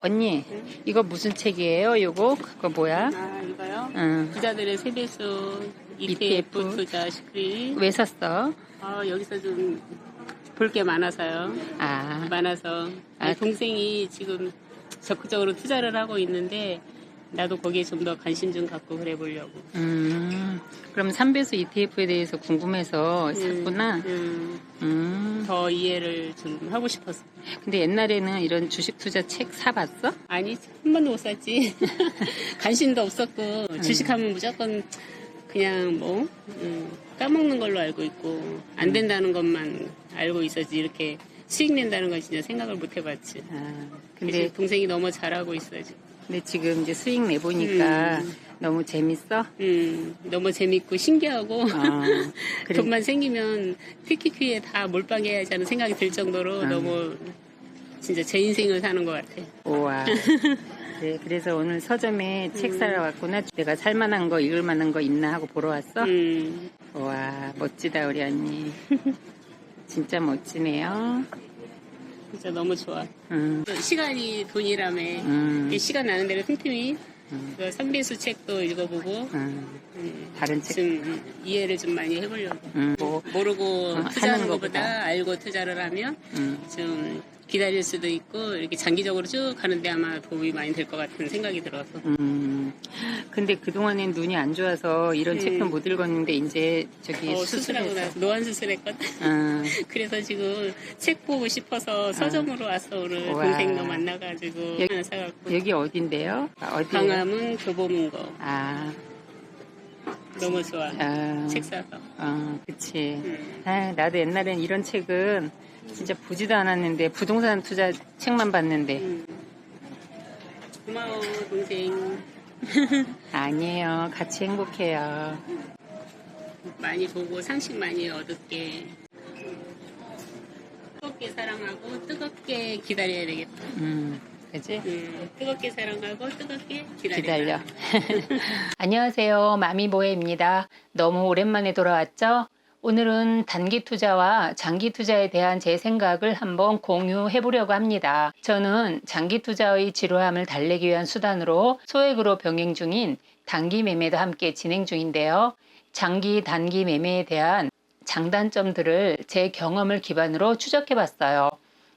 언니, 이거 무슨 책이에요? 요거? 그거 뭐야? 아, 이거요? 응. 부자들의 세배수 ETF 투자 시크릿. 왜 샀어? 여기서 좀 볼 게 많아서요. 아, 많아서. 아, 동생이 지금 적극적으로 투자를 하고 있는데, 나도 거기에 좀 더 관심 좀 갖고 그래 보려고. 그럼 3배수 ETF에 대해서 궁금해서 샀구나? 더 이해를 좀 하고 싶었어. 근데 옛날에는 이런 주식 투자 책 사봤어? 아니, 한 번도 못 샀지. 관심도 없었고, 주식하면 무조건 그냥 까먹는 걸로 알고 있고, 안 된다는 것만 알고 있었지. 이렇게 수익 낸다는 건 진짜 생각을 못 해봤지. 근데, 동생이 너무 잘하고 있어, 지금. 근데 지금 이제 수익 내보니까 너무 재밌어? 너무 재밌고 신기하고, 그래. 돈만 생기면 티키큐에 다 몰빵해야지 하는 생각이 들 정도로 너무 진짜 제 인생을 사는 것 같아. 우와. 네, 그래서 오늘 서점에 책 사러 왔구나. 내가 살만한 거, 읽을만한 거 있나 하고 보러 왔어? 우와, 멋지다, 우리 언니. 진짜 멋지네요. 진짜 너무 좋아. 음, 시간이 돈이라며. 시간 나는 대로 틈틈이 그 선비수 책도 읽어보고 다른 책. 좀 이해를 좀 많이 해보려고. 뭐, 모르고 하는 투자하는 것보다. 것보다 알고 투자를 하면 좀 기다릴 수도 있고 이렇게 장기적으로 쭉 가는데 아마 도움이 많이 될 것 같은 생각이 들어서. 근데 그동안엔 눈이 안 좋아서 이런 책도 못 읽었는데, 이제 저기 수술하고 수술해서. 나서 노안 수술했거든. 그래서 지금 책 보고 싶어서 서점으로 와서 오늘 우와. 동생도 만나가지고 하나 사갖고. 여기 어딘데요? 어디? 광화문 교보문고. 아, 너무 좋아. 책 사서. 그치. 아, 나도 옛날엔 이런 책은 진짜 보지도 않았는데, 부동산 투자 책만 봤는데. 고마워 동생. 아니에요. 같이 행복해요. 많이 보고 상식 많이 얻을게. 뜨겁게 사랑하고 뜨겁게 기다려야 되겠다. 그치? 뜨겁게 사랑하고 뜨겁게 기다려. 안녕하세요. 마미보에입니다. 너무 오랜만에 돌아왔죠? 오늘은 단기 투자와 장기 투자에 대한 제 생각을 한번 공유해 보려고 합니다. 저는 장기 투자의 지루함을 달래기 위한 수단으로 소액으로 병행 중인 단기 매매도 함께 진행 중인데요. 장기, 단기 매매에 대한 장단점들을 제 경험을 기반으로 추적해 봤어요.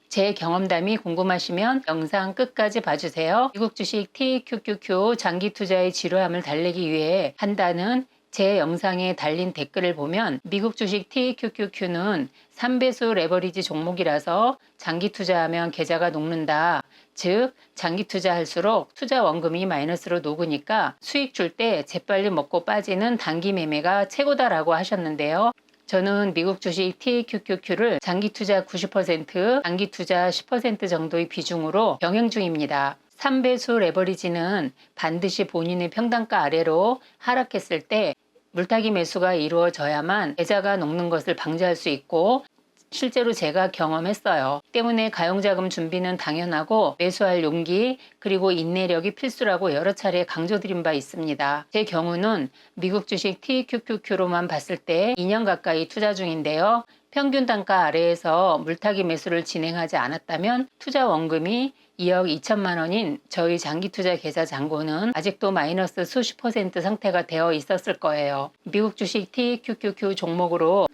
제 경험담이 궁금하시면 영상 끝까지 봐주세요. 미국 주식 TQQQ 장기 투자의 지루함을 달래기 위해 한다는 제 영상에 달린 댓글을 보면 미국 주식 TQQQ는 3배수 레버리지 종목이라서 장기 투자하면 계좌가 녹는다. 즉 장기 투자할수록 투자 원금이 마이너스로 녹으니까 수익 줄 때 재빨리 먹고 빠지는 단기 매매가 최고다라고 하셨는데요. 저는 미국 주식 TQQQ를 장기 투자 90%, 단기 투자 10% 정도의 비중으로 병행 중입니다. 3배수 레버리지는 반드시 본인의 평단가 아래로 하락했을 때 물타기 매수가 이루어져야만 계좌가 녹는 것을 방지할 수 있고, 실제로 제가 경험했어요. 때문에 가용자금 준비는 당연하고 매수할 용기 그리고 인내력이 필수라고 여러 차례 강조드린 바 있습니다. 제 경우는 미국 주식 TQQQ로만 봤을 때 2년 가까이 투자 중인데요. 평균 단가 아래에서 물타기 매수를 진행하지 않았다면 투자 원금이 2억 2천만 원인 저희 장기 투자 계좌 잔고는 아직도 마이너스 수십 % 상태가 되어 있었을 거예요. 미국 주식 TQQQ 종목으로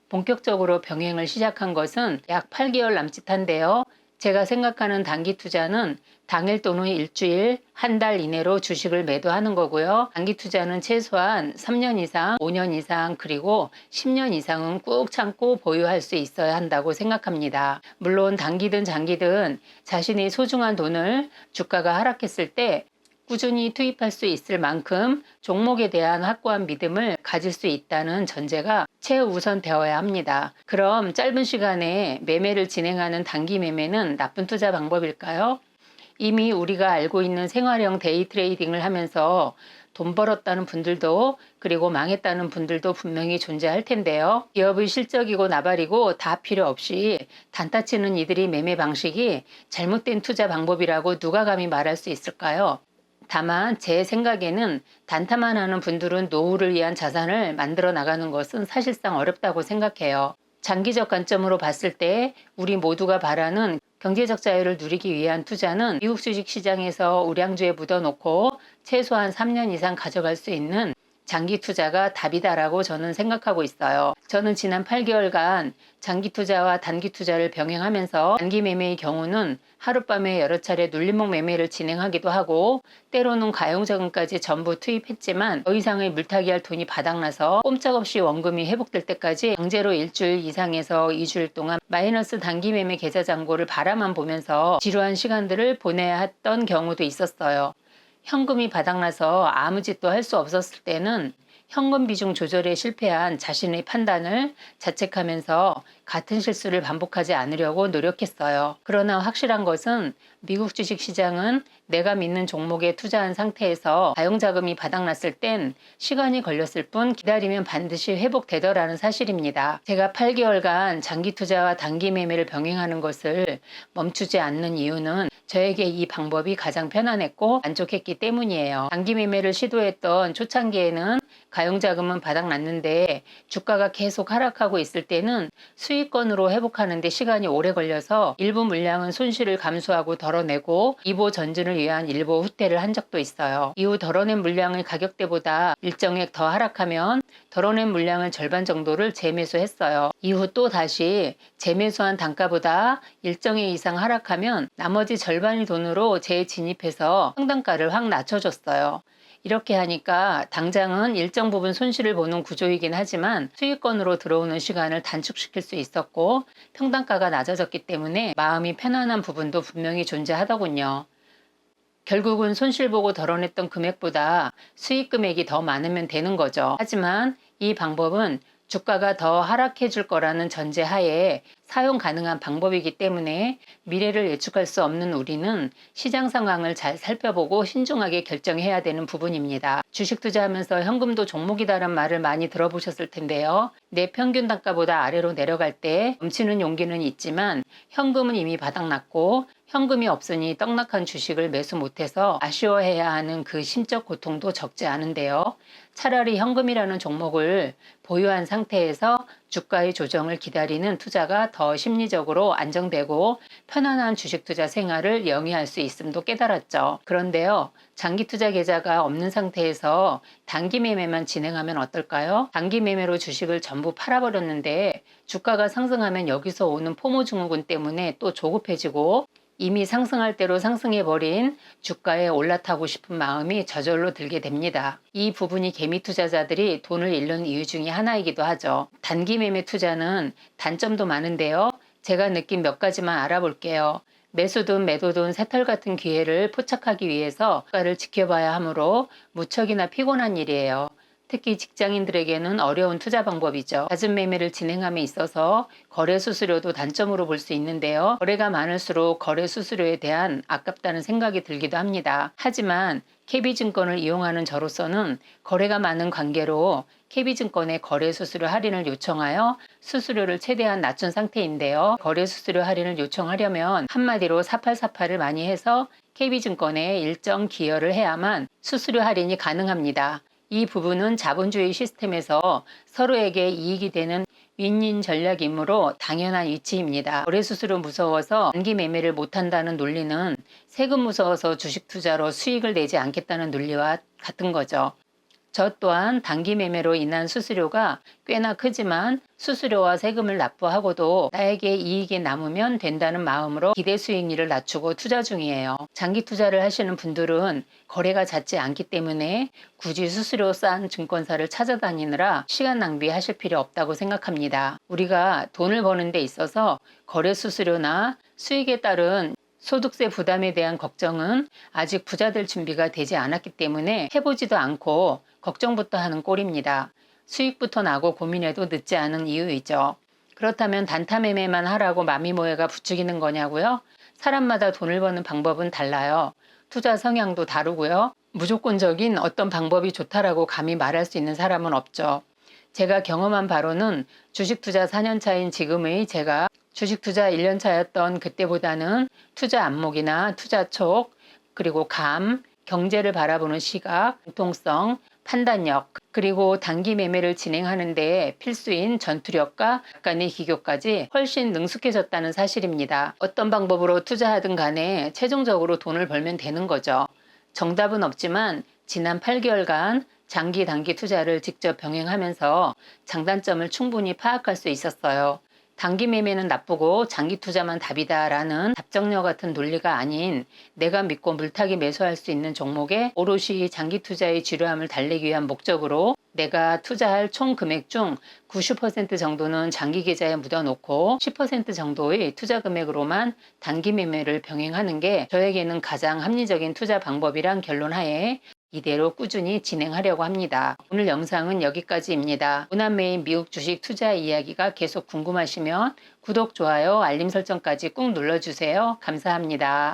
본격적으로 병행을 시작한 것은 약 8개월 남짓한데요. 제가 생각하는 단기 투자는 당일 또는 일주일, 한 달 이내로 주식을 매도하는 거고요. 단기 투자는 최소한 3년 이상, 5년 이상, 그리고 10년 이상은 꾹 참고 보유할 수 있어야 한다고 생각합니다. 물론 단기든 장기든 자신이 소중한 돈을 주가가 하락했을 때 꾸준히 투입할 수 있을 만큼 종목에 대한 확고한 믿음을 가질 수 있다는 전제가 최우선 되어야 합니다. 그럼 짧은 시간에 매매를 진행하는 단기 매매는 나쁜 투자 방법일까요? 이미 우리가 알고 있는 생활형 데이 트레이딩을 하면서 돈 벌었다는 분들도 그리고 망했다는 분들도 분명히 존재할 텐데요. 기업의 실적이고 나발이고 다 필요 없이 단타 치는 이들이 매매 방식이 잘못된 투자 방법이라고 누가 감히 말할 수 있을까요? 다만 제 생각에는 단타만 하는 분들은 노후를 위한 자산을 만들어 나가는 것은 사실상 어렵다고 생각해요. 장기적 관점으로 봤을 때 우리 모두가 바라는 경제적 자유를 누리기 위한 투자는 미국 주식시장에서 우량주에 묻어놓고 최소한 3년 이상 가져갈 수 있는 장기 투자가 답이다라고 저는 생각하고 있어요. 저는 지난 8개월간 장기 투자와 단기 투자를 병행하면서 단기 매매의 경우는 하룻밤에 여러 차례 눌림목 매매를 진행하기도 하고 때로는 가용자금까지 전부 투입했지만 더 이상의 물타기 할 돈이 바닥나서 꼼짝없이 원금이 회복될 때까지 강제로 일주일 이상에서 2주일 동안 마이너스 단기 매매 계좌 잔고를 바라만 보면서 지루한 시간들을 보내야 했던 경우도 있었어요. 현금이 바닥나서 아무 짓도 할 수 없었을 때는 현금 비중 조절에 실패한 자신의 판단을 자책하면서 같은 실수를 반복하지 않으려고 노력했어요. 그러나 확실한 것은 미국 주식시장은 내가 믿는 종목에 투자한 상태에서 가용자금이 바닥났을 땐 시간이 걸렸을 뿐 기다리면 반드시 회복되더라는 사실입니다. 제가 8개월간 장기 투자와 단기 매매를 병행하는 것을 멈추지 않는 이유는 저에게 이 방법이 가장 편안했고 만족했기 때문이에요. 단기 매매를 시도했던 초창기에는 가용자금은 바닥났는데 주가가 계속 하락하고 있을 때는 수익권으로 회복하는 데 시간이 오래 걸려서 일부 물량은 손실을 감수하고 덜어내고 이보 전진을 위한 일보 후퇴를 한 적도 있어요. 이후 덜어낸 물량을 가격대보다 일정액 더 하락하면 덜어낸 물량을 절반 정도를 재매수했어요. 이후 또 다시 재매수한 단가보다 일정액 이상 하락하면 나머지 절반의 돈으로 재진입해서 상단가를 확 낮춰줬어요. 이렇게 하니까 당장은 일정 부분 손실을 보는 구조이긴 하지만 수익권으로 들어오는 시간을 단축시킬 수 있었고 평단가가 낮아졌기 때문에 마음이 편안한 부분도 분명히 존재하더군요. 결국은 손실 보고 덜어냈던 금액보다 수익 금액이 더 많으면 되는 거죠. 하지만 이 방법은 주가가 더 하락해 줄 거라는 전제하에 사용 가능한 방법이기 때문에 미래를 예측할 수 없는 우리는 시장 상황을 잘 살펴보고 신중하게 결정해야 되는 부분입니다. 주식 투자하면서 현금도 종목이다라는 말을 많이 들어보셨을 텐데요. 내 평균 단가보다 아래로 내려갈 때 넘치는 용기는 있지만 현금은 이미 바닥났고 현금이 없으니 떡락한 주식을 매수 못해서 아쉬워해야 하는 그 심적 고통도 적지 않은데요. 차라리 현금이라는 종목을 보유한 상태에서 주가의 조정을 기다리는 투자가 더 심리적으로 안정되고 편안한 주식 투자 생활을 영위할 수 있음도 깨달았죠. 그런데요, 장기 투자 계좌가 없는 상태에서 단기 매매만 진행하면 어떨까요? 단기 매매로 주식을 전부 팔아버렸는데 주가가 상승하면 여기서 오는 포모 증후군 때문에 또 조급해지고 이미 상승할 대로 상승해버린 주가에 올라타고 싶은 마음이 저절로 들게 됩니다. 이 부분이 개미 투자자들이 돈을 잃는 이유 중에 하나이기도 하죠. 단기 매매 투자는 단점도 많은데요. 제가 느낀 몇 가지만 알아볼게요. 매수든 매도든 새털 같은 기회를 포착하기 위해서 주가를 지켜봐야 하므로 무척이나 피곤한 일이에요. 특히 직장인들에게는 어려운 투자 방법이죠. 잦은 매매를 진행함에 있어서 거래 수수료도 단점으로 볼 수 있는데요. 거래가 많을수록 거래 수수료에 대한 아깝다는 생각이 들기도 합니다. 하지만 KB증권을 이용하는 저로서는 거래가 많은 관계로 KB증권에 거래 수수료 할인을 요청하여 수수료를 최대한 낮춘 상태인데요. 거래 수수료 할인을 요청하려면 한마디로 4848을 많이 해서 KB증권에 일정 기여를 해야만 수수료 할인이 가능합니다. 이 부분은 자본주의 시스템에서 서로에게 이익이 되는 윈윈 전략이므로 당연한 이치입니다. 거래 수수료 무서워서 단기 매매를 못한다는 논리는 세금 무서워서 주식 투자로 수익을 내지 않겠다는 논리와 같은 거죠. 저 또한 단기 매매로 인한 수수료가 꽤나 크지만 수수료와 세금을 납부하고도 나에게 이익이 남으면 된다는 마음으로 기대 수익률을 낮추고 투자 중이에요. 장기 투자를 하시는 분들은 거래가 잦지 않기 때문에 굳이 수수료 싼 증권사를 찾아다니느라 시간 낭비하실 필요 없다고 생각합니다. 우리가 돈을 버는 데 있어서 거래 수수료나 수익에 따른 소득세 부담에 대한 걱정은 아직 부자 될 준비가 되지 않았기 때문에 해보지도 않고 걱정부터 하는 꼴입니다. 수익부터 나고 고민해도 늦지 않은 이유이죠. 그렇다면 단타 매매만 하라고 마미모에가 부추기는 거냐고요? 사람마다 돈을 버는 방법은 달라요. 투자 성향도 다르고요. 무조건적인 어떤 방법이 좋다라고 감히 말할 수 있는 사람은 없죠. 제가 경험한 바로는 주식 투자 4년 차인 지금의 제가 주식 투자 1년 차였던 그때보다는 투자 안목이나 투자 촉, 그리고 감, 경제를 바라보는 시각, 공통성, 판단력, 그리고 단기 매매를 진행하는데 필수인 전투력과 약간의 기교까지 훨씬 능숙해졌다는 사실입니다. 어떤 방법으로 투자하든 간에 최종적으로 돈을 벌면 되는 거죠. 정답은 없지만 지난 8개월간 장기 단기 투자를 직접 병행하면서 장단점을 충분히 파악할 수 있었어요. 단기 매매는 나쁘고 장기 투자만 답이다라는 답정너 같은 논리가 아닌 내가 믿고 물타기 매수할 수 있는 종목에 오롯이 장기 투자의 지루함을 달래기 위한 목적으로 내가 투자할 총 금액 중 90% 정도는 장기 계좌에 묻어놓고 10% 정도의 투자 금액으로만 단기 매매를 병행하는 게 저에게는 가장 합리적인 투자 방법이란 결론하에 이대로 꾸준히 진행하려고 합니다. 오늘 영상은 여기까지입니다. 무난매인 미국 주식 투자 이야기가 계속 궁금하시면 구독, 좋아요, 알림 설정까지 꾹 눌러주세요. 감사합니다.